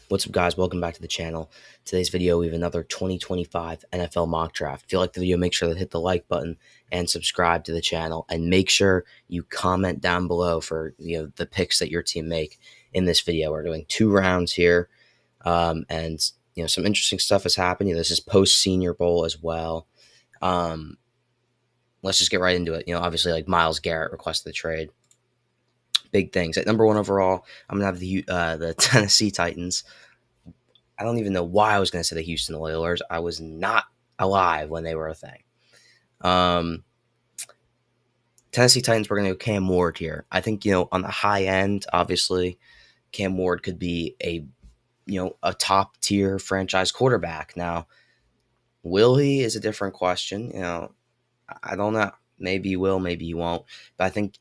What's up, guys? Welcome back to the channel. Today's video, we have another 2025 NFL mock draft. If you like the video, make sure to hit the like button and subscribe to the channel, and make sure you comment down below for the picks that your team make in this video. We're doing 2 rounds here, and some interesting stuff has happened. This is post Senior Bowl as well. Let's just get right into it. Obviously, like Myles Garrett requested the trade. Big things. At number 1 overall, I'm gonna have the Tennessee Titans. I don't even know why I was going to say the Houston Oilers. I was not alive when they were a thing. Tennessee Titans, we're going to go Cam Ward here. I think, on the high end, obviously, Cam Ward could be a top tier franchise quarterback. Now, will he is a different question. I don't know. Maybe he will, maybe he won't. But I think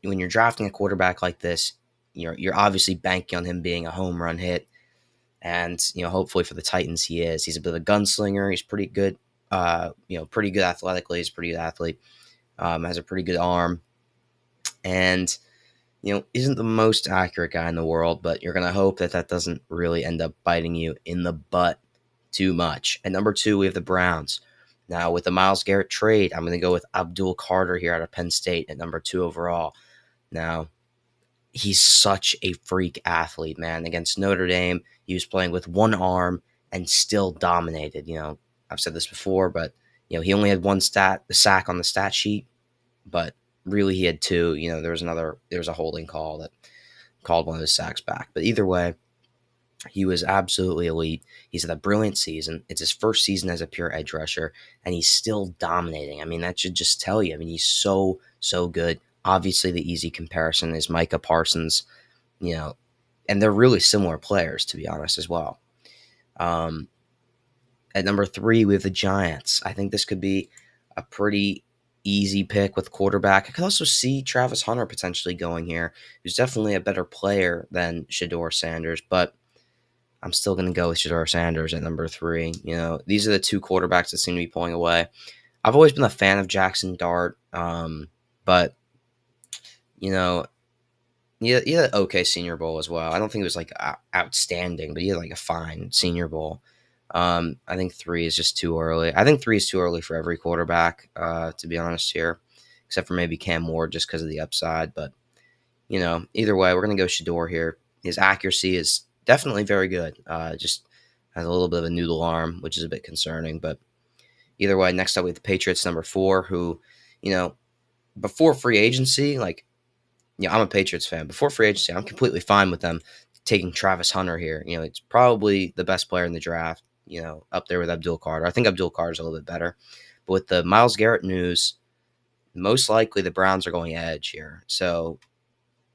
when you're drafting a quarterback like this, you're obviously banking on him being a home run hit. And, hopefully for the Titans, he is. He's a bit of a gunslinger. He's pretty good, pretty good athletically. He's a pretty good athlete. Has a pretty good arm. And, isn't the most accurate guy in the world, but you're going to hope that doesn't really end up biting you in the butt too much. At number 2, we have the Browns. Now, with the Myles Garrett trade, I'm going to go with Abdul Carter here out of Penn State at number 2 overall. Now, he's such a freak athlete, man. Against Notre Dame, he was playing with one arm and still dominated. I've said this before, but he only had one sack on the stat sheet, but really he had 2. There was a holding call that called one of his sacks back. But either way, he was absolutely elite. He's had a brilliant season. It's his first season as a pure edge rusher, and he's still dominating. I mean, that should just tell you. I mean, he's so good. Obviously, the easy comparison is Micah Parsons, and they're really similar players, to be honest, as well. At number 3, we have the Giants. I think this could be a pretty easy pick with quarterback. I could also see Travis Hunter potentially going here, who's definitely a better player than Shedeur Sanders, but I'm still going to go with Shedeur Sanders at number 3. These are the 2 quarterbacks that seem to be pulling away. I've always been a fan of Jackson Dart, but he had an okay Senior Bowl as well. I don't think it was like outstanding, but he had like a fine Senior Bowl. I think 3 is just too early. I think 3 is too early for every quarterback, to be honest here, except for maybe Cam Ward just because of the upside. But, either way, we're going to go Shedeur here. His accuracy is definitely very good. Just has a little bit of a noodle arm, which is a bit concerning. But either way, next up we have the Patriots, number 4, who, before free agency, I'm a Patriots fan. Before free agency, I'm completely fine with them taking Travis Hunter here. It's probably the best player in the draft, up there with Abdul Carter. I think Abdul Carter is a little bit better. But with the Myles Garrett news, most likely the Browns are going edge here. So,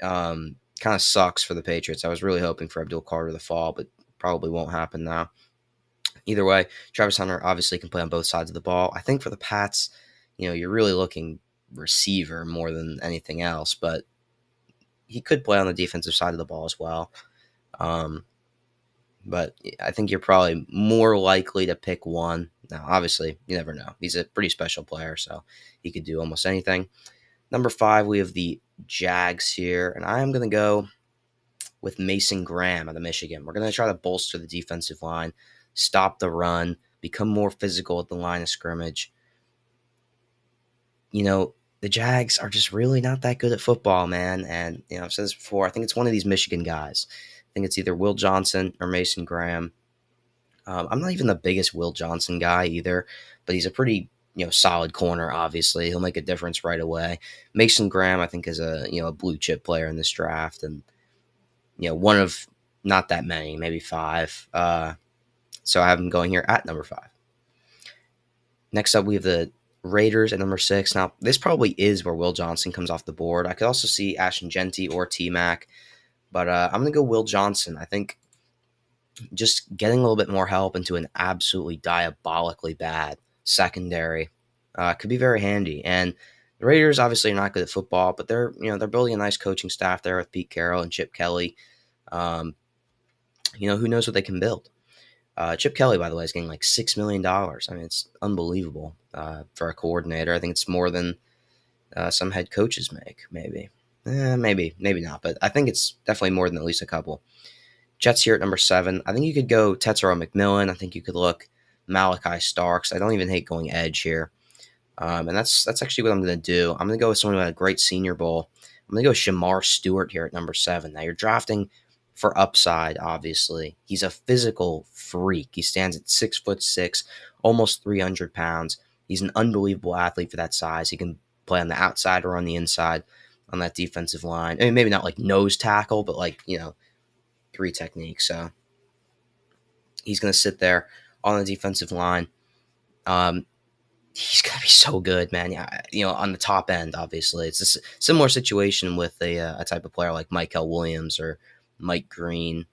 kind of sucks for the Patriots. I was really hoping for Abdul Carter to fall, but probably won't happen now. Either way, Travis Hunter obviously can play on both sides of the ball. I think for the Pats, you're really looking receiver more than anything else, but he could play on the defensive side of the ball as well. But I think you're probably more likely to pick one. Now, obviously, you never know. He's a pretty special player, so he could do almost anything. Number 5, we have the Jags here, and I am going to go with Mason Graham out of Michigan. We're going to try to bolster the defensive line, stop the run, become more physical at the line of scrimmage. The Jags are just really not that good at football, man. And, I've said this before. I think it's one of these Michigan guys. I think it's either Will Johnson or Mason Graham. I'm not even the biggest Will Johnson guy either, but he's a pretty, solid corner, obviously. He'll make a difference right away. Mason Graham, I think, is a blue chip player in this draft. And, one of not that many, maybe 5. So I have him going here at number 5. Next up, we have the Raiders at number 6. Now, this probably is where Will Johnson comes off the board. I could also see Ashton Genty or T-Mac, but I'm going to go Will Johnson. I think just getting a little bit more help into an absolutely diabolically bad secondary could be very handy. And the Raiders obviously are not good at football, but they're building a nice coaching staff there with Pete Carroll and Chip Kelly. Who knows what they can build. Chip Kelly, by the way, is getting like $6 million. I mean, it's unbelievable for a coordinator. I think it's more than some head coaches make, maybe. Maybe not, but I think it's definitely more than at least a couple. Jets here at number 7. I think you could go Tetsuo McMillan. I think you could look Malachi Starks. I don't even hate going edge here. And that's actually what I'm going to do. I'm going to go with someone who had a great Senior Bowl. I'm going to go with Shamar Stewart here at number 7. Now, you're drafting for upside, obviously. He's a physical freak. He stands at 6'6", almost 300 pounds. He's an unbelievable athlete for that size. He can play on the outside or on the inside on that defensive line. I mean, maybe not like nose tackle, but like, 3 techniques. So he's going to sit there on the defensive line. He's gonna be so good, man. Yeah, on the top end, obviously, it's a similar situation with a type of player like Michael Williams or Mike Green.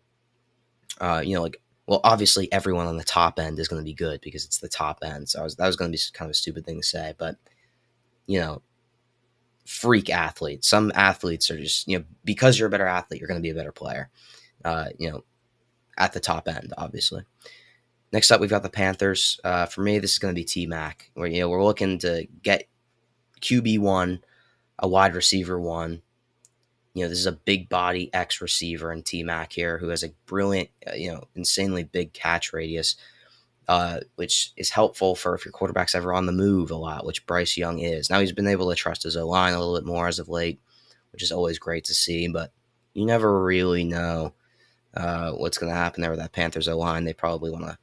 Obviously, everyone on the top end is going to be good because it's the top end. So that was going to be kind of a stupid thing to say, but you know, freak athletes. Some athletes are just because you're a better athlete, you're going to be a better player. At the top end, obviously. Next up, we've got the Panthers. For me, this is going to be T-Mac. We're looking to get QB1, a wide receiver 1. This is a big body X receiver in T-Mac here who has a brilliant, insanely big catch radius, which is helpful for if your quarterback's ever on the move a lot, which Bryce Young is. Now he's been able to trust his O-line a little bit more as of late, which is always great to see, but you never really know what's going to happen there with that Panthers O-line. They probably want to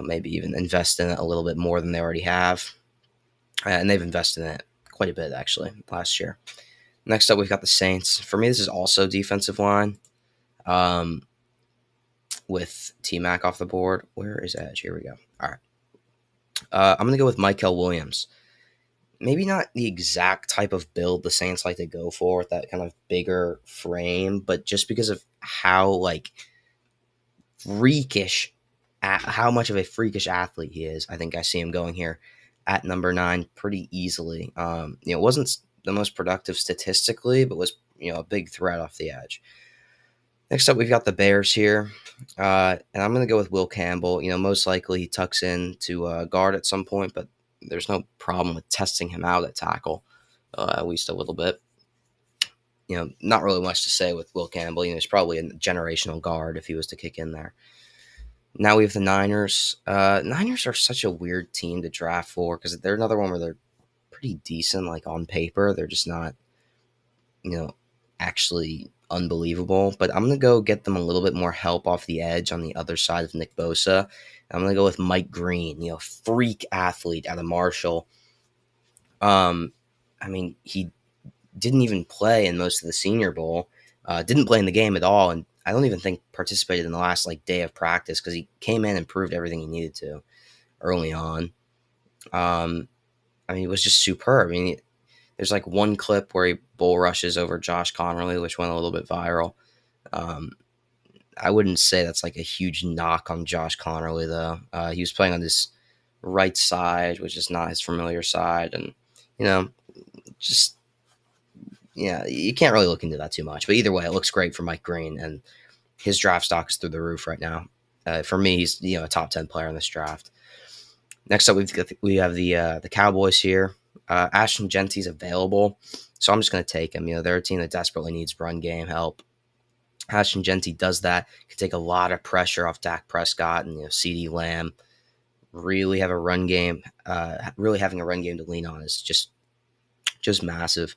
maybe even invest in it a little bit more than they already have. And they've invested in it quite a bit, actually, last year. Next up, we've got the Saints. For me, this is also defensive line with T-Mac off the board. Where is Edge? Here we go. All right. I'm going to go with Michael Williams. Maybe not the exact type of build the Saints like to go for with that kind of bigger frame, but just because of how, freakish how much of a freakish athlete he is, I think I see him going here at number 9 pretty easily. It wasn't the most productive statistically, but was a big threat off the edge. Next up, we've got the Bears here, and I'm going to go with Will Campbell. Most likely he tucks in to guard at some point, but there's no problem with testing him out at tackle, at least a little bit. Not really much to say with Will Campbell. He's probably a generational guard if he was to kick in there. Now we have the Niners. Niners are such a weird team to draft for because they're another one where they're pretty decent, on paper. They're just not, actually unbelievable. But I'm going to go get them a little bit more help off the edge on the other side of Nick Bosa. I'm going to go with Mike Green, freak athlete out of Marshall. He didn't even play in most of the Senior Bowl. Didn't play in the game at all, and I don't even think participated in the last day of practice because he came in and proved everything he needed to early on. It was just superb. There's one clip where he bull rushes over Josh Connerly, which went a little bit viral. I wouldn't say that's a huge knock on Josh Connerly though. He was playing on this right side, which is not his familiar side, and you can't really look into that too much. But either way, it looks great for Mike Green, and his draft stock is through the roof right now. For me, he's a top 10 player in this draft. Next up, we have the Cowboys here. Ashton Genty's available, so I'm just going to take him. They're a team that desperately needs run game help. Ashton Genty does that. Can take a lot of pressure off Dak Prescott and CeeDee Lamb. Really have a run game. Really having a run game to lean on is just massive.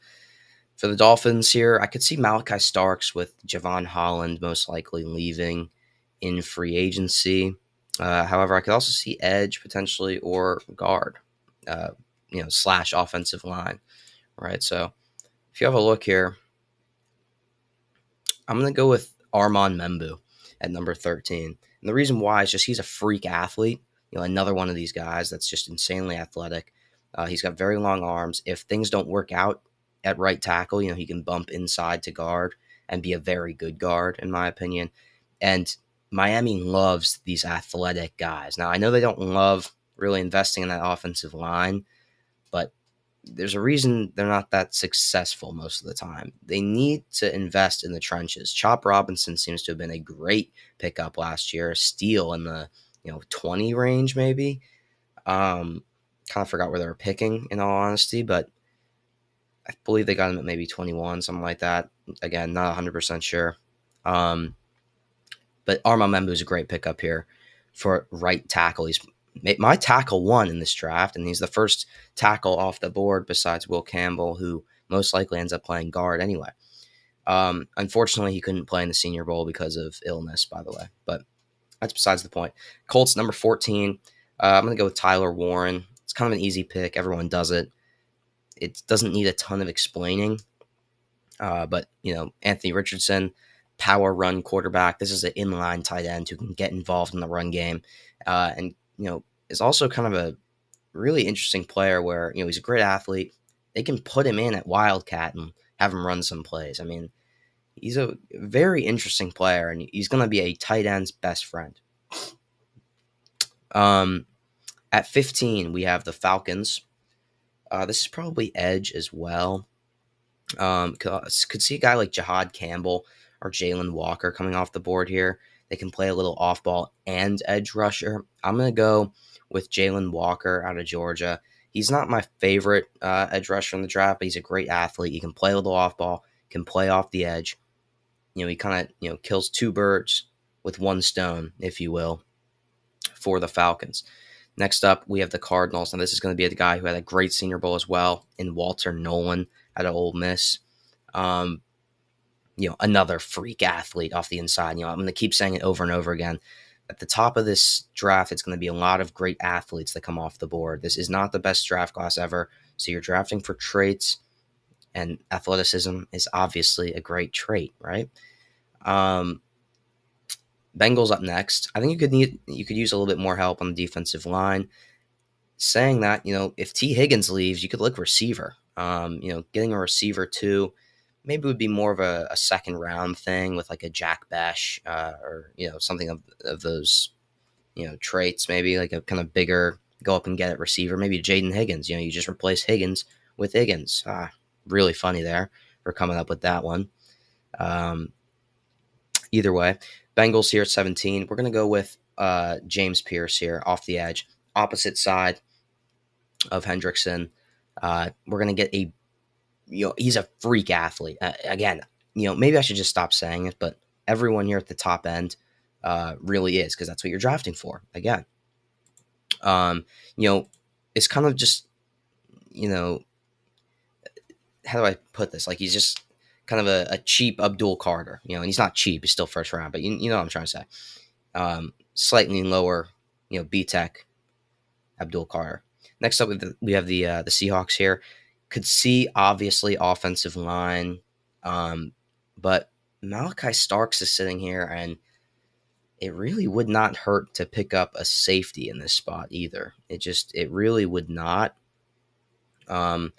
For the Dolphins here, I could see Malachi Starks with Javon Holland most likely leaving in free agency. However, I could also see edge potentially or guard, / offensive line, right? So if you have a look here, I'm going to go with Armand Membu at number 13. And the reason why is just he's a freak athlete. Another one of these guys that's just insanely athletic. He's got very long arms. If things don't work out at right tackle, he can bump inside to guard and be a very good guard, in my opinion. And Miami loves these athletic guys. Now, I know they don't love really investing in that offensive line, but there's a reason they're not that successful most of the time. They need to invest in the trenches. Chop Robinson seems to have been a great pickup last year, a steal in the 20 range maybe. Kind of forgot where they were picking, in all honesty, but I believe they got him at maybe 21, something like that. Again, not 100% sure. But But Armamembu is a great pickup here for right tackle. He's my tackle one in this draft, and he's the first tackle off the board besides Will Campbell, who most likely ends up playing guard anyway. Unfortunately, he couldn't play in the Senior Bowl because of illness, by the way. But that's besides the point. Colts number 14. I'm going to go with Tyler Warren. It's kind of an easy pick. Everyone does it. It doesn't need a ton of explaining. But, Anthony Richardson, power run quarterback. This is an inline tight end who can get involved in the run game. And is also kind of a really interesting player where, he's a great athlete. They can put him in at Wildcat and have him run some plays. I mean, he's a very interesting player, and he's going to be a tight end's best friend. At 15, we have the Falcons. This is probably edge as well. Could see a guy like Jihad Campbell or Jalen Walker coming off the board here. They can play a little off ball and edge rusher. I'm going to go with Jalen Walker out of Georgia. He's not my favorite edge rusher in the draft, but he's a great athlete. He can play a little off ball, can play off the edge. He kind of kills two birds with one stone, if you will, for the Falcons. Next up, we have the Cardinals, and this is going to be the guy who had a great Senior Bowl as well, in Walter Nolan out of Ole Miss. Another freak athlete off the inside. I'm going to keep saying it over and over again. At the top of this draft, it's going to be a lot of great athletes that come off the board. This is not the best draft class ever, so you're drafting for traits, and athleticism is obviously a great trait, right? Bengals up next. I think you could use a little bit more help on the defensive line. Saying that, if T. Higgins leaves, you could look receiver. Getting a receiver too, maybe would be more of a second round thing with like a Jack Besh or something of those traits. Maybe like a kind of bigger go up and get it receiver. Maybe Jaden Higgins. You just replace Higgins with Higgins. Really funny there for coming up with that one. Either way, Bengals here at 17. We're going to go with James Pierce here off the edge, opposite side of Hendrickson. We're going to get he's a freak athlete. Again, maybe I should just stop saying it, but everyone here at the top end really is, because that's what you're drafting for. Again, it's kind of just, how do I put this? Like, he's just kind of a cheap Abdul Carter, and he's not cheap. He's still first round, but you know what I'm trying to say. Slightly lower, B-Tech Abdul Carter. Next up, we have the Seahawks here. Could see, obviously, offensive line, but Malachi Starks is sitting here, and it really would not hurt to pick up a safety in this spot either. It really would not. I'm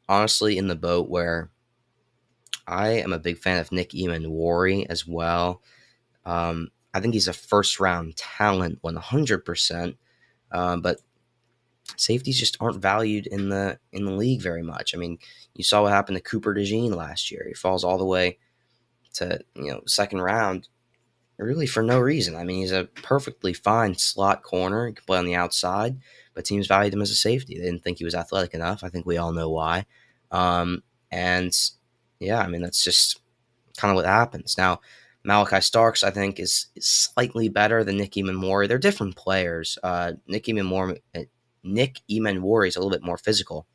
honestly in the boat where I am a big fan of Nick Emmanwori as well. I think he's a first-round talent, 100%. But safeties just aren't valued in the league very much. I mean, you saw what happened to Cooper DeJean last year. He falls all the way to second round, really for no reason. I mean, he's a perfectly fine slot corner. He can play on the outside, but teams valued him as a safety. They didn't think he was athletic enough. I think we all know why. And yeah, I mean, that's just kind of what happens. Now, Malachi Starks, I think, is slightly better than Nick Emmanwori. They're different players. Nick Emmanwori is a little bit more physical,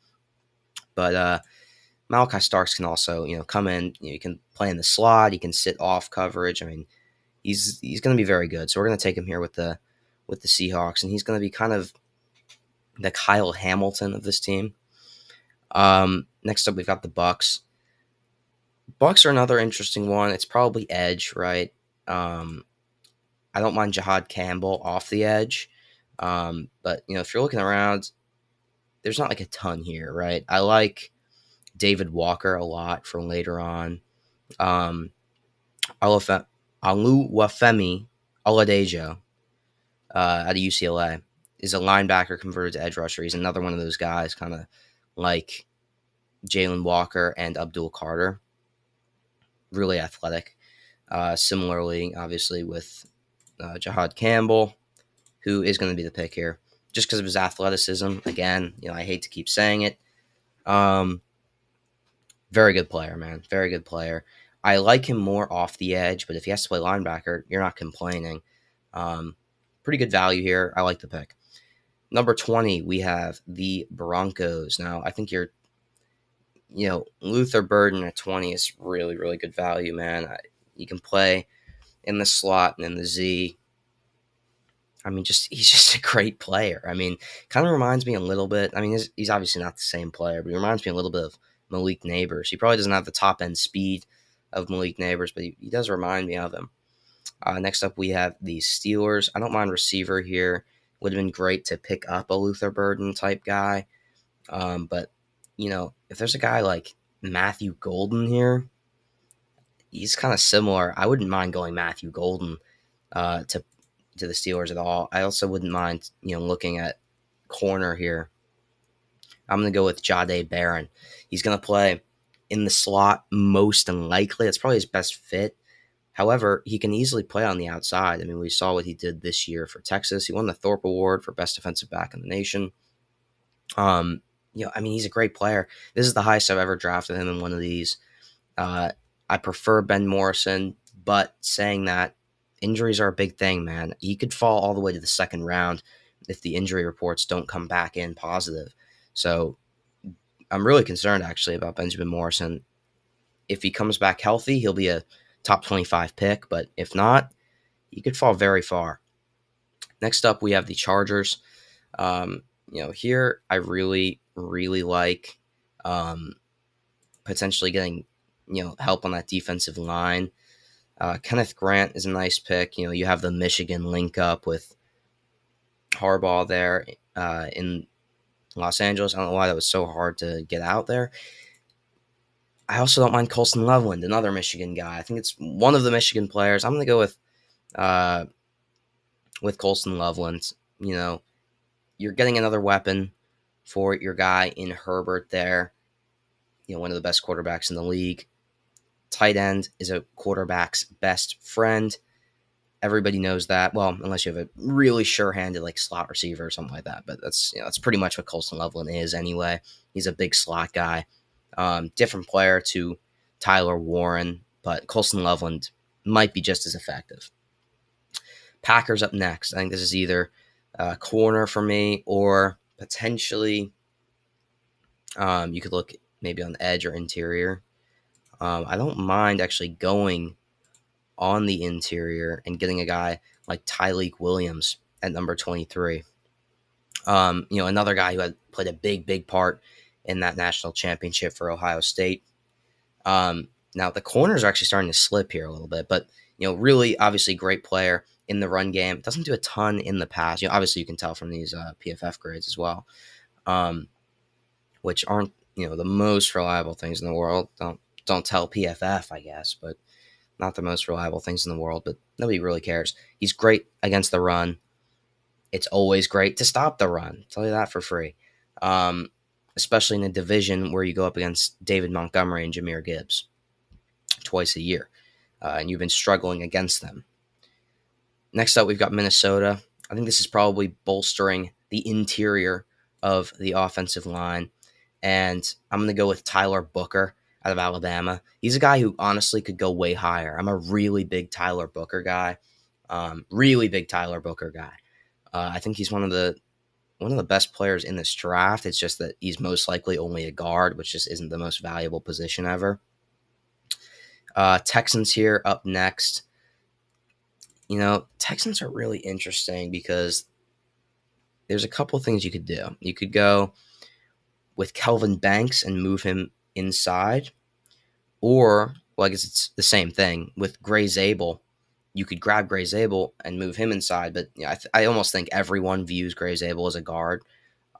but Malachi Starks can also, come in. He can play in the slot. He can sit off coverage. I mean, he's going to be very good. So we're going to take him here with the Seahawks, and he's going to be kind of the Kyle Hamilton of this team. Next up, we've got the Bucs. Bucs are another interesting one. It's probably edge, right? I don't mind Jihad Campbell off the edge. But, if you're looking around, there's not like a ton here, right? I like David Walker a lot from later on. Oluwafemi Oladejo out of UCLA is a linebacker converted to edge rusher. He's another one of those guys kind of like Jalen Walker and Abdul Carter. Really athletic. Similarly, obviously, with Jihad Campbell, who is going to be the pick here, just because of his athleticism. Again, I hate to keep saying it. Very good player, man. Very good player. I like him more off the edge, but if he has to play linebacker, you're not complaining. Um, Pretty good value here. I like the pick. Number 20, we have the Broncos. Now, I think Luther Burden at 20 is really, really good value, man. You can play in the slot and in the Z. I mean, he's just a great player. I mean, kind of reminds me a little bit. I mean, he's obviously not the same player, but he reminds me a little bit of Malik Neighbors. He probably doesn't have the top end speed of Malik Neighbors, but he does remind me of him. Next up, we have the Steelers. I don't mind receiver here. Would have been great to pick up a Luther Burden type guy. But, if there's a guy like Matthew Golden here, he's kind of similar. I wouldn't mind going Matthew Golden to the Steelers at all. I also wouldn't mind, looking at corner here. I'm going to go with Jahdae Barron. He's going to play in the slot most unlikely. That's probably his best fit. However, he can easily play on the outside. I mean, we saw what he did this year for Texas. He won the Thorpe Award for best defensive back in the nation. He's a great player. This is the highest I've ever drafted him in one of these. I prefer Ben Morrison, but saying that, injuries are a big thing, man. He could fall all the way to the second round if the injury reports don't come back in positive. So I'm really concerned, actually, about Benjamin Morrison. If he comes back healthy, he'll be a top 25 pick, but if not, he could fall very far. Next up, we have the Chargers. Here I really, really like potentially getting, help on that defensive line. Kenneth Grant is a nice pick. You have the Michigan link up with Harbaugh there in Los Angeles. I don't know why that was so hard to get out there. I also don't mind Colston Loveland, another Michigan guy. I think it's one of the Michigan players. I'm going to go with Colston Loveland. You're getting another weapon for your guy in Herbert there. One of the best quarterbacks in the league. Tight end is a quarterback's best friend. Everybody knows that. Well, unless you have a really sure-handed like slot receiver or something like that. But that's pretty much what Colston Loveland is anyway. He's a big slot guy. Different player to Tyler Warren, but Colston Loveland might be just as effective. Packers up next. I think this is either corner for me or potentially you could look maybe on the edge or interior. I don't mind actually going on the interior and getting a guy like Tyleik Williams at number 23. Another guy who had played a big part in that national championship for Ohio State. Now, the corners are actually starting to slip here a little bit, but, really, obviously, great player in the run game. Doesn't do a ton in the pass. Obviously, you can tell from these PFF grades as well, which aren't, the most reliable things in the world. Don't tell PFF, I guess, but not the most reliable things in the world, but nobody really cares. He's great against the run. It's always great to stop the run. I'll tell you that for free. Especially in a division where you go up against David Montgomery and Jahmyr Gibbs twice a year, and you've been struggling against them. Next up, we've got Minnesota. I think this is probably bolstering the interior of the offensive line, and I'm going to go with Tyler Booker out of Alabama. He's a guy who honestly could go way higher. I'm a really big Tyler Booker guy. I think he's one of the best players in this draft. It's just that he's most likely only a guard, which just isn't the most valuable position ever. Texans here up next. Texans are really interesting because there's a couple things you could do. You could go with Kelvin Banks and move him inside, or, well, I guess it's the same thing with Gray Zabel. You could grab Gray Zabel and move him inside, but I almost think everyone views Gray Zabel as a guard.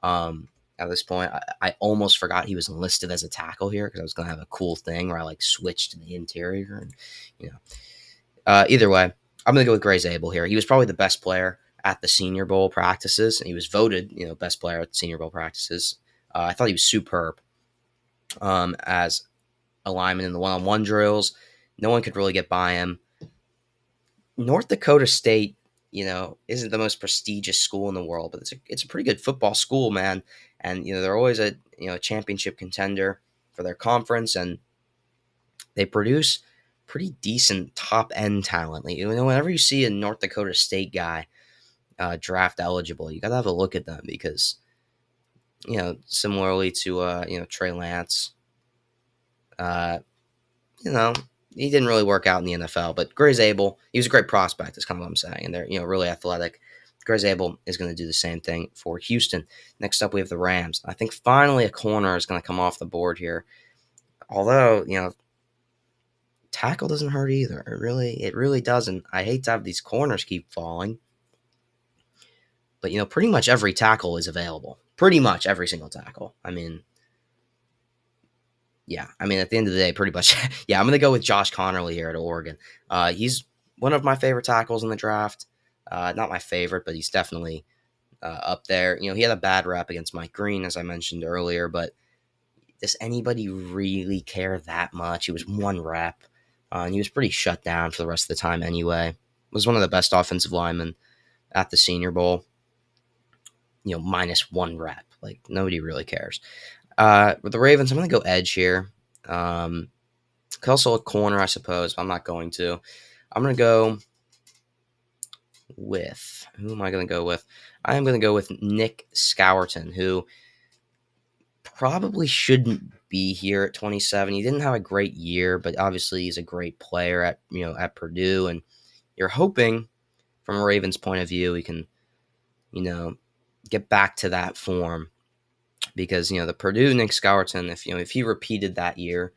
At this point, I almost forgot he was enlisted as a tackle here because I was going to have a cool thing where I switched to the interior. And, either way, I'm going to go with Gray Zabel here. He was probably the best player at the Senior Bowl practices, and he was voted, best player at the Senior Bowl practices. I thought he was superb as a lineman in the one-on-one drills. No one could really get by him. North Dakota State, isn't the most prestigious school in the world, but it's a pretty good football school, man. And they're always a championship contender for their conference, and they produce pretty decent top end talent. Like, whenever you see a North Dakota State guy draft eligible, you got to have a look at them because similarly to Trey Lance, uh, you know, he didn't really work out in the NFL, but Gray's able. He was a great prospect, is kind of what I'm saying. And they're, really athletic. Gray's able is going to do the same thing for Houston. Next up, we have the Rams. I think finally a corner is going to come off the board here. Although, tackle doesn't hurt either. It really doesn't. I hate to have these corners keep falling. But, pretty much every tackle is available. Pretty much every single tackle. I mean, yeah, at the end of the day, pretty much, yeah, I'm going to go with Josh Connerly here at Oregon. He's one of my favorite tackles in the draft. Not my favorite, but he's definitely up there. He had a bad rep against Mike Green, as I mentioned earlier, but does anybody really care that much? He was one rep, and he was pretty shut down for the rest of the time anyway. Was one of the best offensive linemen at the Senior Bowl. Minus one rep. Like, nobody really cares. With the Ravens, I'm going to go edge here. Could also a corner, I suppose, but I'm not going to. I'm going to go with... Who am I going to go with? I am going to go with Nick Scourton, who probably shouldn't be here at 27. He didn't have a great year, but obviously he's a great player at Purdue, and you're hoping, from a Ravens point of view, he can, get back to that form. Because, the Purdue Nick Scourton, if he repeated that year,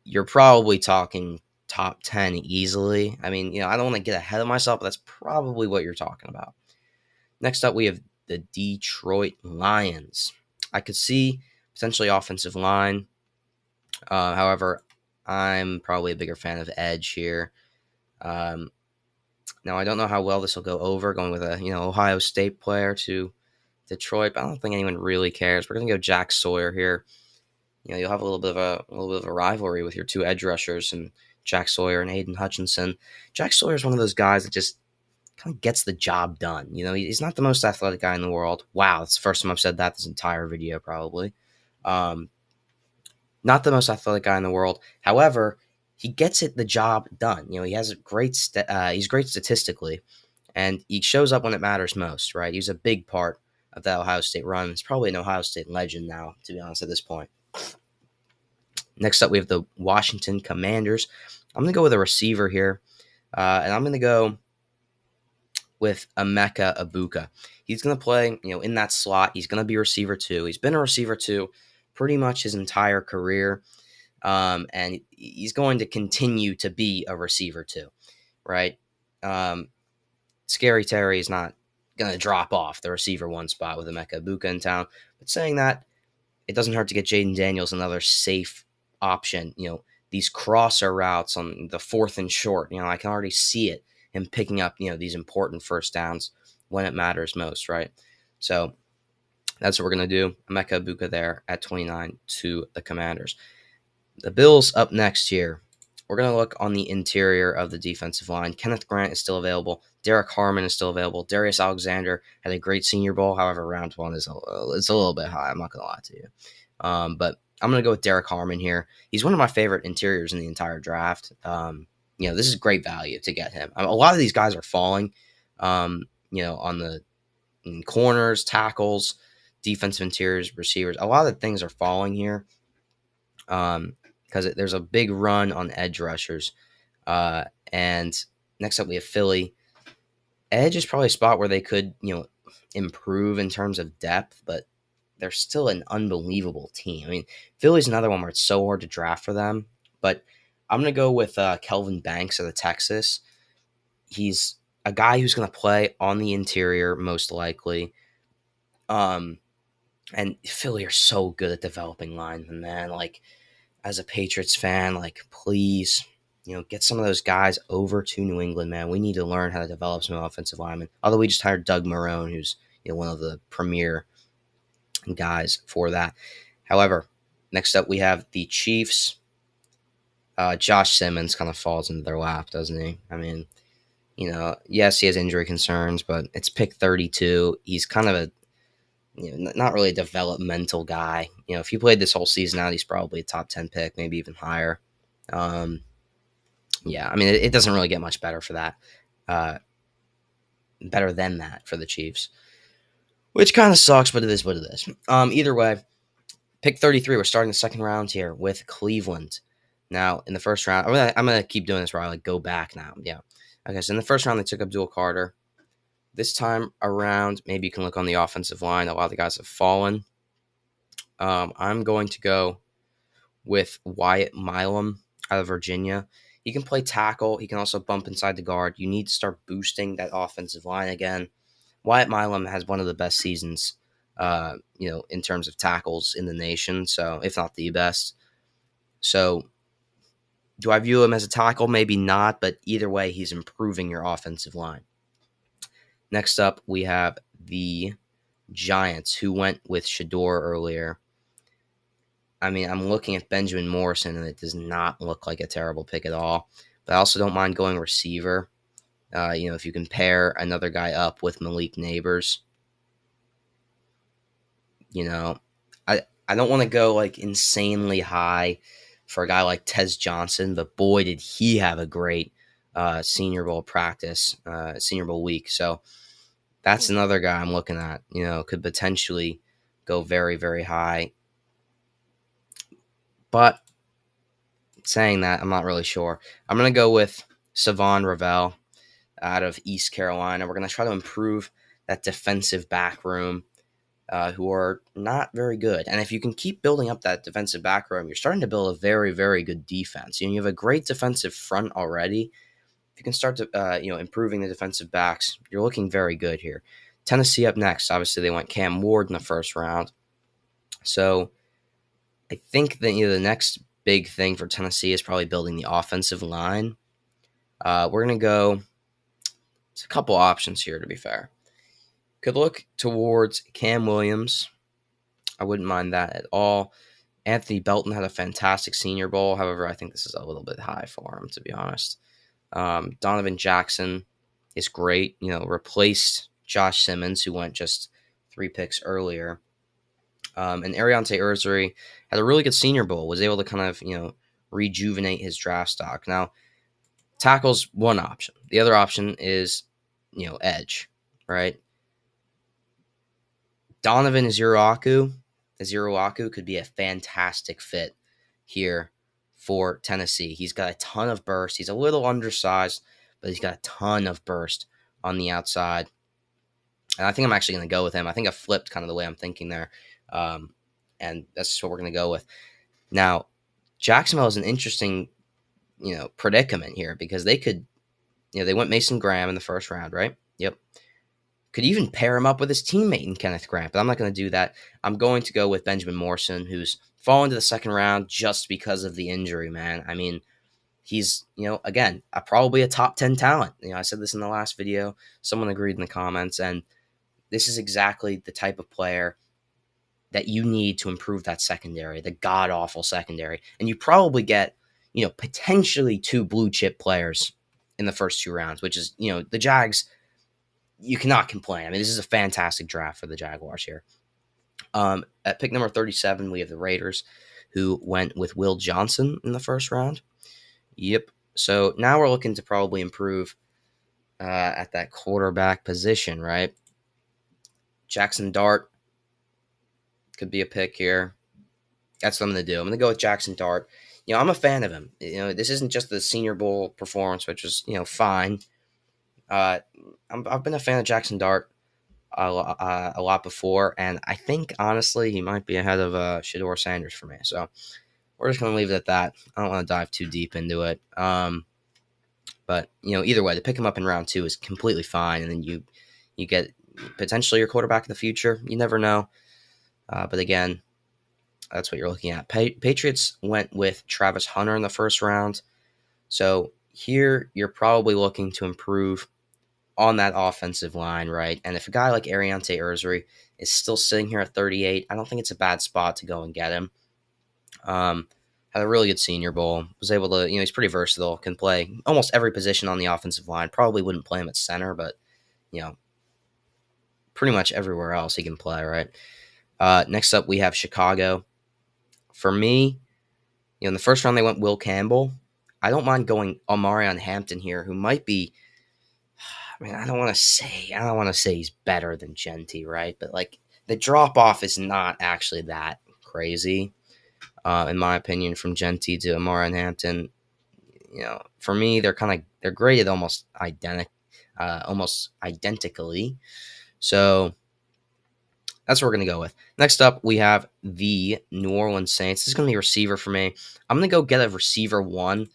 you're probably talking top 10 easily. I mean, I don't want to get ahead of myself, but that's probably what you're talking about. Next up, we have the Detroit Lions. I could see potentially offensive line. However, I'm probably a bigger fan of edge here. Now, I don't know how well this will go over, going with a, Ohio State player to Detroit, but I don't think anyone really cares. We're gonna go Jack Sawyer here. You'll have a little bit of a rivalry with your two edge rushers and Jack Sawyer and Aiden Hutchinson. Jack Sawyer is one of those guys that just kind of gets the job done. He's not the most athletic guy in the world. Wow, that's the first time I've said that this entire video, probably. Not the most athletic guy in the world. However, he gets the job done. He has he's great statistically, and he shows up when it matters most. Right, he's a big part of that Ohio State run. He's probably an Ohio State legend now, to be honest, at this point. Next up, we have the Washington Commanders. I'm going to go with a receiver here, and I'm going to go with Emeka Egbuka. He's going to play, in that slot. He's going to be a receiver too. He's been a receiver too pretty much his entire career, and he's going to continue to be a receiver too, right? Scary Terry is not going to drop off the receiver one spot with Emeka Egbuka in town. But saying that, it doesn't hurt to get Jaden Daniels another safe option. These crosser routes on the 4th and short, I can already see it, him picking up, these important first downs when it matters most, right? So that's what we're going to do. Emeka Egbuka there at 29 to the Commanders. The Bills up next here. We're going to look on the interior of the defensive line. Kenneth Grant is still available. Derek Harmon is still available. Darius Alexander had a great Senior Bowl. However, round one is it's a little bit high. I'm not going to lie to you. But I'm going to go with Derek Harmon here. He's one of my favorite interiors in the entire draft. This is great value to get him. A lot of these guys are falling, on the corners, tackles, defensive interiors, receivers. A lot of things are falling here. Because there's a big run on edge rushers. And next up, we have Philly. Edge is probably a spot where they could, improve in terms of depth, but they're still an unbelievable team. Philly's another one where it's so hard to draft for them. But I'm going to go with Kelvin Banks of the Texas. He's a guy who's going to play on the interior, most likely. And Philly are so good at developing linemen, man. Like, as a Patriots fan, please, get some of those guys over to New England, man. We need to learn how to develop some offensive linemen. Although we just hired Doug Marrone, who's one of the premier guys for that. However, next up we have the Chiefs. Josh Simmons kind of falls into their lap, doesn't he? Yes, he has injury concerns, but it's pick 32. He's kind of a not really a developmental guy. If he played this whole season out, he's probably a top 10 pick, maybe even higher. Yeah, I mean, it doesn't really get much better for that. Uh, Better than that for the Chiefs, which kind of sucks, but it is what it is. Either way, pick 33. We're starting the second round here with Cleveland. Now, in the first round, I'm gonna keep doing this where I like go back now. Yeah. Okay, so in the first round, they took Abdul Carter. This time around, maybe you can look on the offensive line. A lot of the guys have fallen. I'm going to go with Wyatt Milam out of Virginia. He can play tackle. He can also bump inside the guard. You need to start boosting that offensive line again. Wyatt Milam has one of the best seasons, in terms of tackles in the nation. So, if not the best. So, do I view him as a tackle? Maybe not, but either way, he's improving your offensive line. Next up, we have the Giants, who went with Shador earlier. I mean, I'm looking at Benjamin Morrison, and it does not look like a terrible pick at all. But I also don't mind going receiver. If you can pair another guy up with Malik Neighbors, you know, I don't want to go like insanely high for a guy like Tez Johnson, but boy, did he have a great Senior Bowl practice, Senior Bowl week. So that's another guy I'm looking at. Could potentially go very, very high. But saying that, I'm not really sure. I'm going to go with Savon Ravel out of East Carolina. We're going to try to improve that defensive back room, who are not very good. And if you can keep building up that defensive back room, you're starting to build a very, very good defense. You have a great defensive front already. If you can start to, improving the defensive backs, you're looking very good here. Tennessee up next. Obviously, they went Cam Ward in the first round. So I think that the next big thing for Tennessee is probably building the offensive line. We're going to go. It's a couple options here, to be fair. Could look towards Cam Williams. I wouldn't mind that at all. Anthony Belton had a fantastic Senior Bowl. However, I think this is a little bit high for him, to be honest. Donovan Jackson is great. Replaced Josh Simmons, who went just 3 picks earlier. And Ariante Ursary had a really good Senior Bowl, was able to kind of, rejuvenate his draft stock. Now, tackle's one option. The other option is, edge, right? Donovan Ezeuruaku could be a fantastic fit here for Tennessee. He's got a ton of burst. He's a little undersized, but he's got a ton of burst on the outside. And I think I'm actually going to go with him. I think I flipped kind of the way I'm thinking there. And that's just what we're going to go with. Now, Jacksonville is an interesting, predicament here because they could, they went Mason Graham in the first round, right? Yep. Could even pair him up with his teammate in Kenneth Grant, but I'm not going to do that. I'm going to go with Benjamin Morrison, who's fallen to the second round just because of the injury, man. I mean, he's, again, probably a top 10 talent. I said this in the last video. Someone agreed in the comments, and this is exactly the type of player that you need to improve that secondary, the god-awful secondary. And you probably get, potentially 2 blue-chip players in the first 2 rounds, which is, the Jags – you cannot complain. I mean, this is a fantastic draft for the Jaguars here. At pick number 37, we have the Raiders, who went with Will Johnson in the first round. Yep. So now we're looking to probably improve at that quarterback position, right? Jackson Dart could be a pick here. That's what I'm going to do. I'm going to go with Jackson Dart. I'm a fan of him. This isn't just the Senior Bowl performance, which was, fine. I've been a fan of Jackson Dart a lot before, and I think, honestly, he might be ahead of Shedeur Sanders for me. So we're just going to leave it at that. I don't want to dive too deep into it. But, either way, to pick him up in round 2 is completely fine, and then you get potentially your quarterback in the future. You never know. But again, that's what you're looking at. Patriots went with Travis Hunter in the first round. So here you're probably looking to improve on that offensive line, right? And if a guy like Ariante Ursary is still sitting here at 38, I don't think it's a bad spot to go and get him. Had a really good Senior Bowl. Was able to, he's pretty versatile. Can play almost every position on the offensive line. Probably wouldn't play him at center, but, pretty much everywhere else he can play, right? Next up, we have Chicago. For me, in the first round, they went Will Campbell. I don't mind going Omarion Hampton here, who might be. I mean, I don't want to say he's better than Genty, right? But like the drop off is not actually that crazy, in my opinion, from Genty to Omarion Hampton. For me, they're graded almost identically. So that's what we're going to go with. Next up, we have the New Orleans Saints. This is going to be a receiver for me. I'm going to go get a receiver one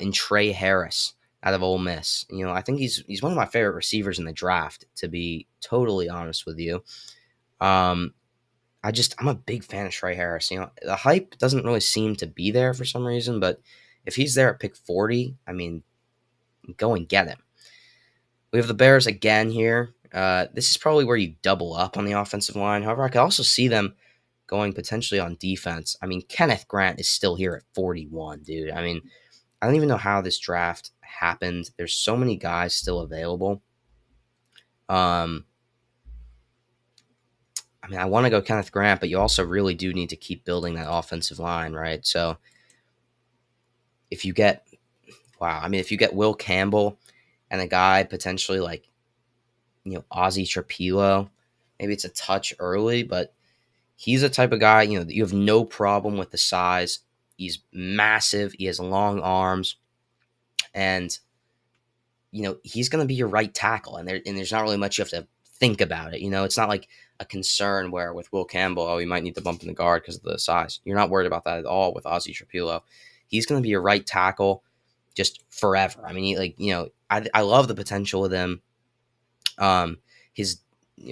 in Trey Harris out of Ole Miss. I think he's one of my favorite receivers in the draft, to be totally honest with you. I'm a big fan of Trey Harris. The hype doesn't really seem to be there for some reason, but if he's there at pick 40, I mean, go and get him. We have the Bears again here. This is probably where you double up on the offensive line. However, I could also see them going potentially on defense. I mean, Kenneth Grant is still here at 41, dude. I mean, I don't even know how this draft happened. There's so many guys still available. I mean, I want to go Kenneth Grant, but you also really do need to keep building that offensive line, right? So if you get, if you get Will Campbell and a guy potentially like, Ozzy Trapilo, maybe it's a touch early, but he's a type of guy, that you have no problem with the size. He's massive. He has long arms, and he's going to be your right tackle. And there's not really much you have to think about it. It's not like a concern where with Will Campbell, you might need to bump in the guard because of the size. You're not worried about that at all with Ozzy Trapilo. He's going to be your right tackle just forever. I mean, I love the potential with him. His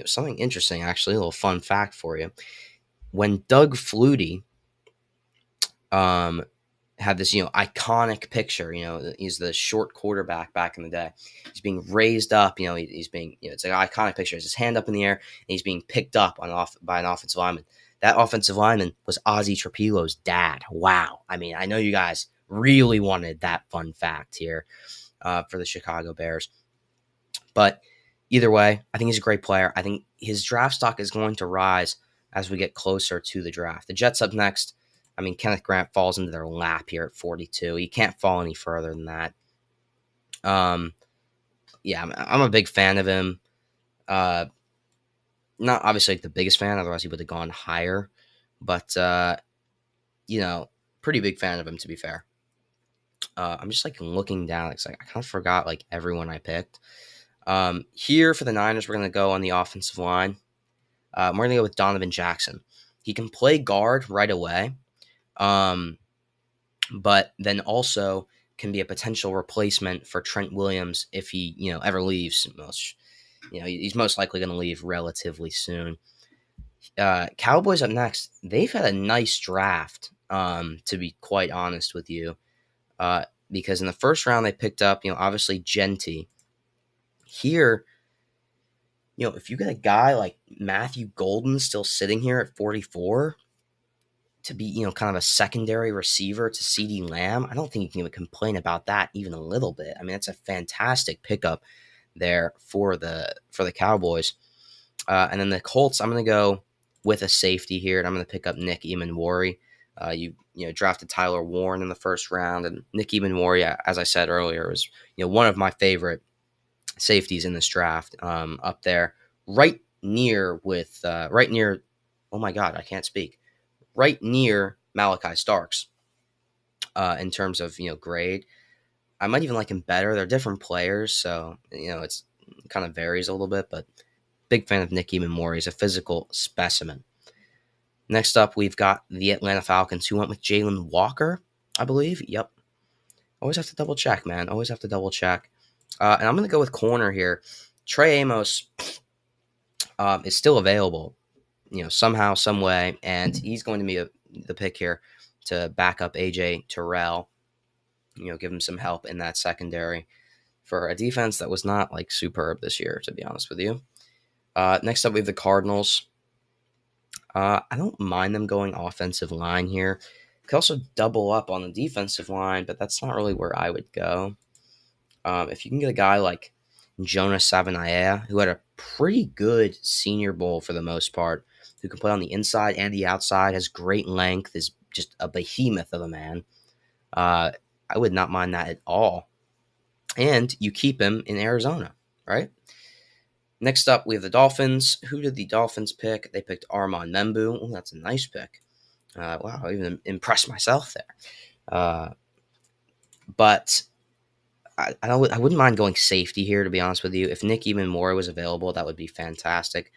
something interesting, actually, a little fun fact for you. When Doug Flutie had this, iconic picture, he's the short quarterback back in the day. He's being raised up, he's being, it's an iconic picture. It's his hand up in the air, and he's being picked up by an offensive lineman. That offensive lineman was Ozzy Trapilo's dad. Wow. I mean, I know you guys really wanted that fun fact here for the Chicago Bears. But either way, I think he's a great player. I think his draft stock is going to rise as we get closer to the draft. The Jets up next. I mean, Kenneth Grant falls into their lap here at 42. He can't fall any further than that. I'm a big fan of him. Not obviously like the biggest fan, otherwise he would have gone higher. But, pretty big fan of him, to be fair. I'm just like looking down. It's like I kind of forgot like everyone I picked. Here for the Niners, we're going to go on the offensive line. We're going to go with Donovan Jackson. He can play guard right away, but then also can be a potential replacement for Trent Williams if he, ever leaves. He's most likely going to leave relatively soon. Cowboys up next. They've had a nice draft, to be quite honest with you, because in the first round they picked up, obviously Genty. Here, if you get a guy like Matthew Golden still sitting here at 44 to be, kind of a secondary receiver to CeeDee Lamb, I don't think you can even complain about that even a little bit. I mean, that's a fantastic pickup there for the Cowboys. And then the Colts, I'm going to go with a safety here, and I'm going to pick up Nick Emmanwori. You drafted Tyler Warren in the first round, and Nick Emmanwori, as I said earlier, was one of my favorite safeties in this draft. Up there, right near. Oh my God, I can't speak. Right near Malachi Starks. In terms of grade, I might even like him better. They're different players, so it kind of varies a little bit. But big fan of Nick Emmanwori. He's a physical specimen. Next up, we've got the Atlanta Falcons, who went with Jalen Walker, I believe. Yep. Always have to double check, man. Always have to double check. And I'm going to go with corner here. Trey Amos is still available, somehow, some way, and he's going to be the pick here to back up AJ Terrell. Give him some help in that secondary for a defense that was not like superb this year, to be honest with you. Next up, we have the Cardinals. I don't mind them going offensive line here. Could also double up on the defensive line, but that's not really where I would go. If you can get a guy like Jonas Savaiinaea, who had a pretty good Senior Bowl for the most part, who can play on the inside and the outside, has great length, is just a behemoth of a man. I would not mind that at all. And you keep him in Arizona, right? Next up, we have the Dolphins. Who did the Dolphins pick? They picked Armand Membu. Oh, that's a nice pick. Wow, I even impressed myself there. But I wouldn't mind going safety here, to be honest with you. If Nick Evenmore was available, that would be fantastic.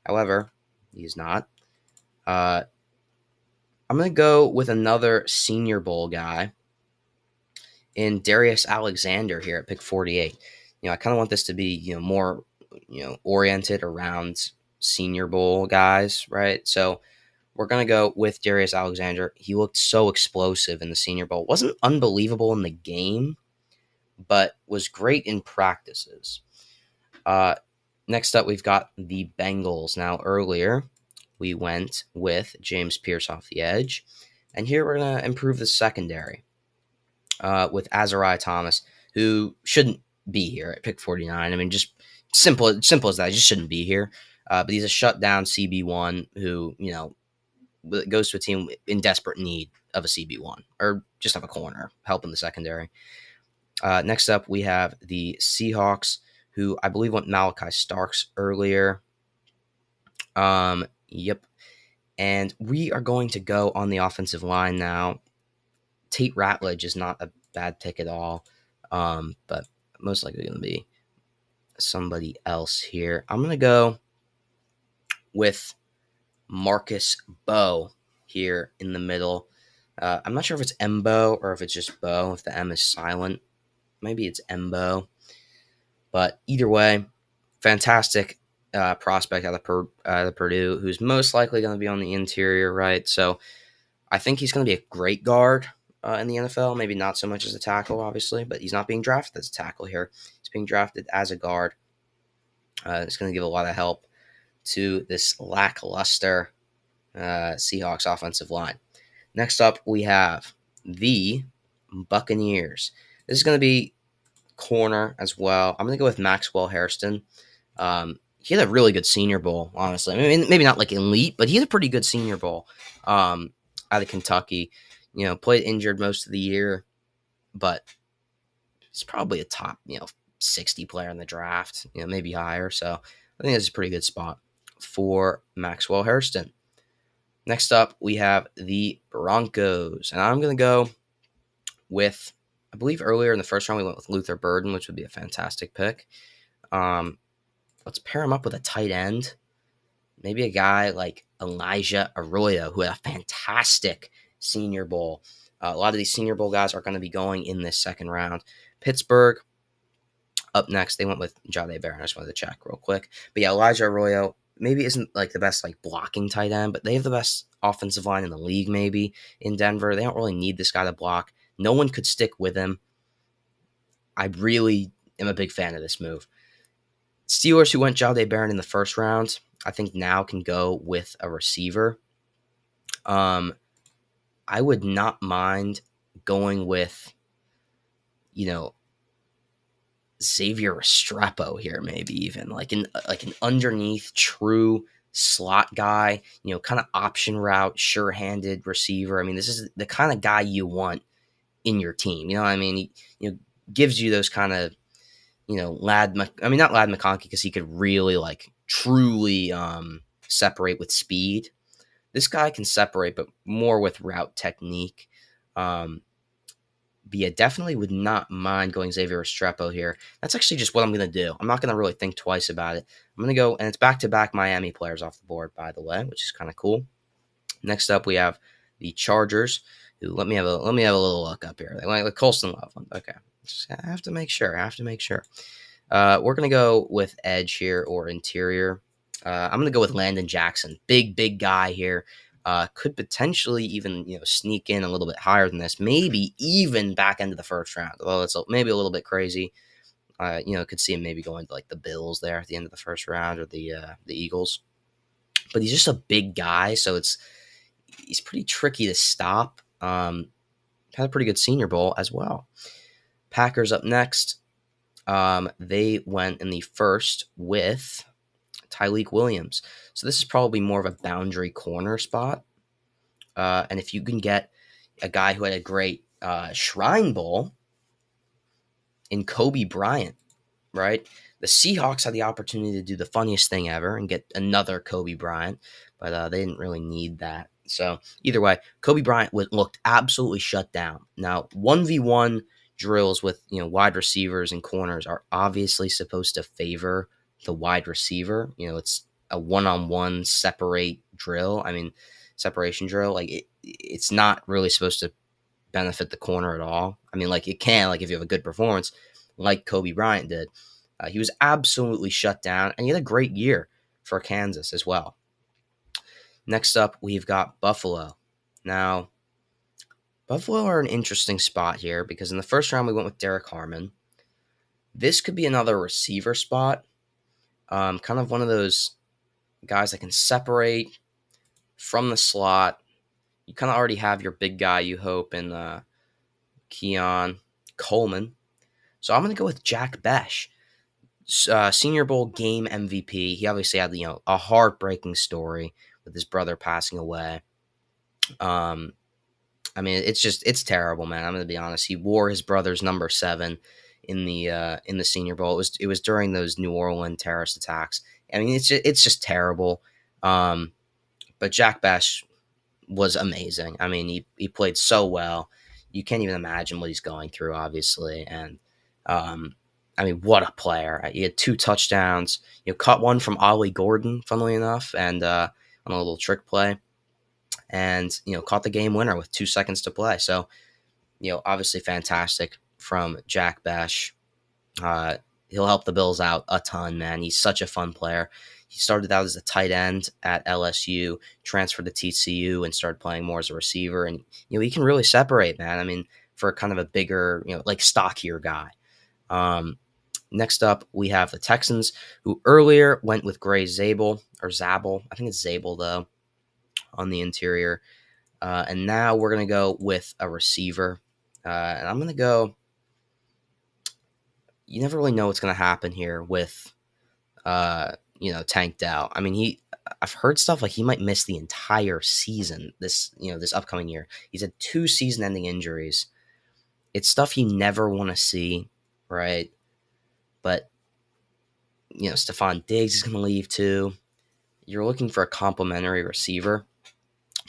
However, he's not. I'm going to go with another Senior Bowl guy in Darius Alexander here at pick 48. I kind of want this to be, more, oriented around Senior Bowl guys, right? So we're going to go with Darius Alexander. He looked so explosive in the Senior Bowl. Wasn't unbelievable in the game, but was great in practices. Next up, we've got the Bengals. Now, earlier, we went with James Pierce off the edge. And here we're going to improve the secondary with Azariah Thomas, who shouldn't be here at pick 49. I mean, just simple as that. He just shouldn't be here. But he's a shutdown CB1 who, goes to a team in desperate need of a CB1 or just of a corner, helping the secondary. Next up, we have the Seahawks, who I believe went Malachi Starks earlier. Yep. And we are going to go on the offensive line now. Tate Ratledge is not a bad pick at all, but most likely going to be somebody else here. I'm going to go with Marcus Bowe here in the middle. I'm not sure if it's Mbo or if it's just Bo, if the M is silent. Maybe it's Mbo. But either way, fantastic prospect out of Purdue, who's most likely going to be on the interior, right? So I think he's going to be a great guard in the NFL. Maybe not so much as a tackle, obviously, but he's not being drafted as a tackle here. He's being drafted as a guard. It's going to give a lot of help to this lackluster Seahawks offensive line. Next up, we have the Buccaneers. This is going to be corner as well. I'm going to go with Maxwell Hairston. He had a really good Senior Bowl, honestly. I mean, maybe not like elite, but he had a pretty good Senior Bowl out of Kentucky. Played injured most of the year, but he's probably a top, 60 player in the draft, maybe higher. So I think this is a pretty good spot for Maxwell Hairston. Next up, we have the Broncos, and I'm going to go with, I believe earlier in the first round, we went with Luther Burden, which would be a fantastic pick. Let's pair him up with a tight end. Maybe a guy like Elijah Arroyo, who had a fantastic Senior Bowl. A lot of these Senior Bowl guys are going to be going in this second round. Pittsburgh, up next, they went with Jahdae Barron. I just wanted to check real quick. But yeah, Elijah Arroyo maybe isn't like the best like blocking tight end, but they have the best offensive line in the league maybe in Denver. They don't really need this guy to block. No one could stick with him. I really am a big fan of this move. Steelers, who went Jahdae Barron in the first round, I think now can go with a receiver. I would not mind going with, Xavier Restrepo here, maybe even like an underneath true slot guy, kind of option route, sure-handed receiver. I mean, this is the kind of guy you want in your team. You know what I mean? He gives you those kind of, not Ladd McConkey because he could really like truly separate with speed. This guy can separate, but more with route technique. But yeah, definitely would not mind going Xavier Restrepo here. That's actually just what I'm going to do. I'm not going to really think twice about it. I'm going to go, and it's back-to-back Miami players off the board, by the way, which is kind of cool. Next up, we have the Chargers. Who let me have a little look up here. Like Colston Loveland. Okay, I have to make sure. We're going to go with edge here or interior. I'm going to go with Landon Jackson. Big guy here. Could potentially even sneak in a little bit higher than this, maybe even back into the first round. Although it's maybe a little bit crazy. Could see him maybe going to like the Bills there at the end of the first round or the Eagles. But he's just a big guy, so he's pretty tricky to stop. Had a pretty good Senior Bowl as well. Packers up next. They went in the first with Tyleik Williams. So this is probably more of a boundary corner spot. And if you can get a guy who had a great Shrine Bowl in Kobe Bryant, right? The Seahawks had the opportunity to do the funniest thing ever and get another Kobe Bryant, but they didn't really need that. So either way, Kobe Bryant looked absolutely shut down. Now, 1v1 drills with wide receivers and corners are obviously supposed to favor the wide receiver. It's a one-on-one separation drill. Like it's not really supposed to benefit the corner at all. I mean, like it can, like if you have a good performance, like Kobe Bryant did. He was absolutely shut down, and he had a great year for Kansas as well. Next up, we've got Buffalo. Now, Buffalo are an interesting spot here because in the first round we went with Derek Harmon. This could be another receiver spot, kind of one of those guys that can separate from the slot. You kind of already have your big guy, you hope, in Keon Coleman. So I'm going to go with Jack Bech. Senior Bowl game MVP. He obviously had a heartbreaking story with his brother passing away. I mean, it's terrible, man. I'm gonna be honest. He wore his brother's number 7 in the Senior Bowl. It was during those New Orleans terrorist attacks. I mean, it's just terrible. But Jack Bech was amazing. I mean, he played so well. You can't even imagine what he's going through, obviously, and I mean, what a player! He had 2 touchdowns. Caught one from Ollie Gordon, funnily enough, and on a little trick play, and caught the game winner with 2 seconds to play. So, obviously fantastic from Jack Bech. He'll help the Bills out a ton, man. He's such a fun player. He started out as a tight end at LSU, transferred to TCU, and started playing more as a receiver. And he can really separate, man. I mean, for kind of a bigger, like stockier guy. Next up, we have the Texans, who earlier went with Gray Zabel, or Zabel. I think it's Zabel, though, on the interior. And now we're going to go with a receiver. And I'm going to go. You never really know what's going to happen here with, Tank Dell. I mean, I've heard stuff like he might miss the entire season this upcoming year. He's had 2 season-ending injuries. It's stuff you never want to see, right? But, Stephon Diggs is going to leave too. You're looking for a complimentary receiver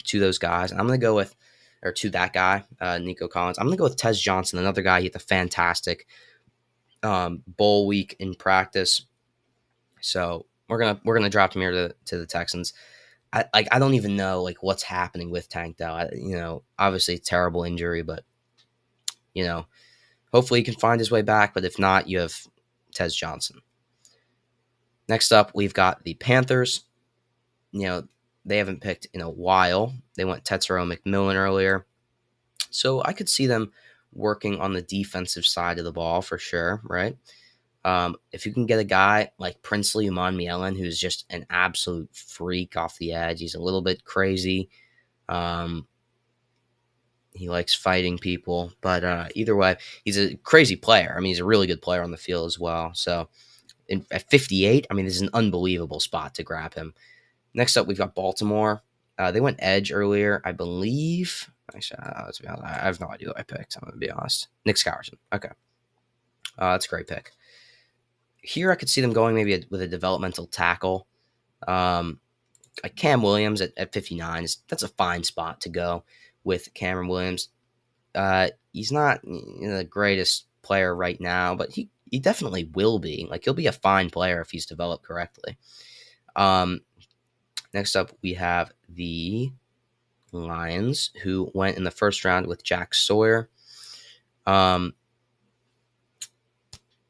to those guys. And I'm going to go with, or to that guy, Nico Collins. I'm going to go with Tez Johnson, another guy. He had a fantastic bowl week in practice. So we're gonna drop him here to the Texans. I don't even know like what's happening with Tank Dell. Obviously terrible injury, but hopefully he can find his way back. But if not, you have Tez Johnson. Next up, we've got the Panthers. They haven't picked in a while. They went Tetsuo McMillan earlier, so I could see them working on the defensive side of the ball for sure, right? If you can get a guy like Princely Umanmielen, who's just an absolute freak off the edge, he's a little bit crazy. He likes fighting people, but either way, he's a crazy player. I mean, he's a really good player on the field as well. So at 58, I mean, this is an unbelievable spot to grab him. Next up, we've got Baltimore. They went edge earlier, I believe. Actually, I have no idea what I picked. I'm going to be honest. Nick Scourson. Okay. That's a great pick. Here I could see them going maybe with a developmental tackle. Like Cam Williams at 59. That's a fine spot to go with Cameron Williams. He's not the greatest player right now, but he definitely will be. Like he'll be a fine player if he's developed correctly. Next up, we have the Lions, who went in the first round with Jack Sawyer.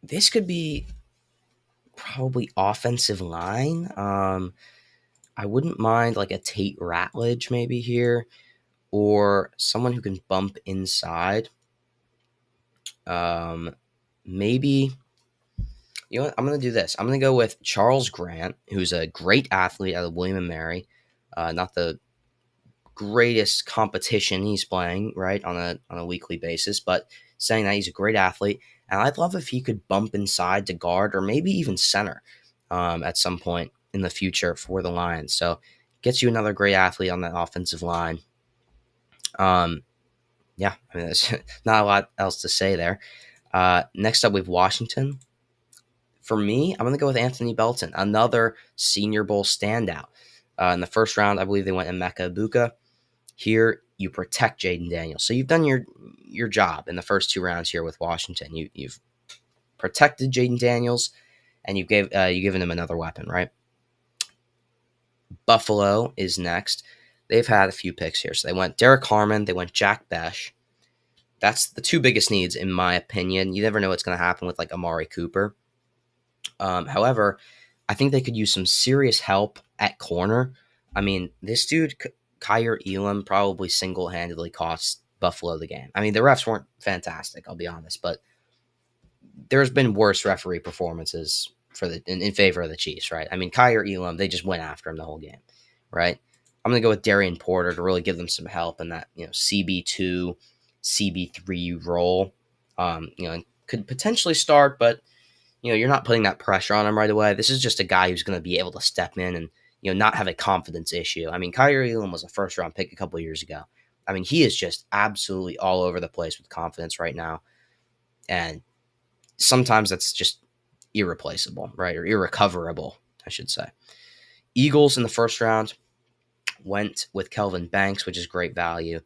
This could be probably offensive line. I wouldn't mind like a Tate Ratledge maybe here, or someone who can bump inside. Maybe, I'm going to do this. I'm going to go with Charles Grant, who's a great athlete out of William & Mary. Not the greatest competition he's playing, right, on a weekly basis, but saying that he's a great athlete. And I'd love if he could bump inside to guard or maybe even center at some point in the future for the Lions. So gets you another great athlete on that offensive line. Yeah, I mean, there's not a lot else to say there. Next up, we have Washington. For me, I'm going to go with Anthony Belton, another Senior Bowl standout. In the first round, I believe they went Emeka Ibuka. Here, you protect Jaden Daniels. So you've done your job in the first two rounds here with Washington. You've protected Jaden Daniels, and you given him another weapon, right? Buffalo is next. They've had a few picks here. So they went Derek Harmon, they went Jack Besh. That's the two biggest needs, in my opinion. You never know what's going to happen with like Amari Cooper. However, I think they could use some serious help at corner. I mean, this dude, Kyer Elam, probably single handedly cost Buffalo the game. I mean, the refs weren't fantastic, I'll be honest, but there's been worse referee performances in favor of the Chiefs, right? I mean, Kyer Elam, they just went after him the whole game, right? I'm gonna go with Darian Porter to really give them some help in that CB2, CB3 role. And could potentially start, but you're not putting that pressure on him right away. This is just a guy who's going to be able to step in and not have a confidence issue. I mean, Kyrie Elam was a first round pick a couple of years ago. I mean, he is just absolutely all over the place with confidence right now, and sometimes that's just irreplaceable, right, or irrecoverable, I should say. Eagles in the first round went with Kelvin Banks, which is great value.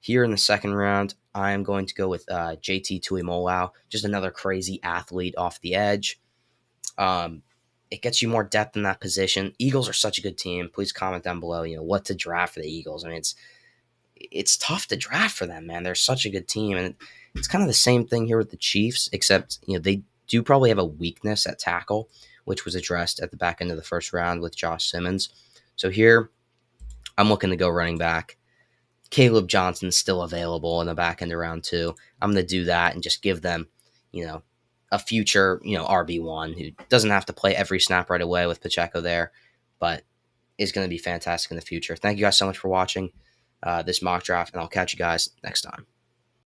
Here in the second round, I am going to go with JT Tuimoloau, just another crazy athlete off the edge. It gets you more depth in that position. Eagles are such a good team. Please comment down below, what to draft for the Eagles. I mean, it's tough to draft for them, man. They're such a good team, and it's kind of the same thing here with the Chiefs, except they do probably have a weakness at tackle, which was addressed at the back end of the first round with Josh Simmons. So here, I'm looking to go running back. Caleb Johnson's still available in the back end of round two. I'm going to do that and just give them, a future, RB1 who doesn't have to play every snap right away with Pacheco there, but is going to be fantastic in the future. Thank you guys so much for watching this mock draft, and I'll catch you guys next time.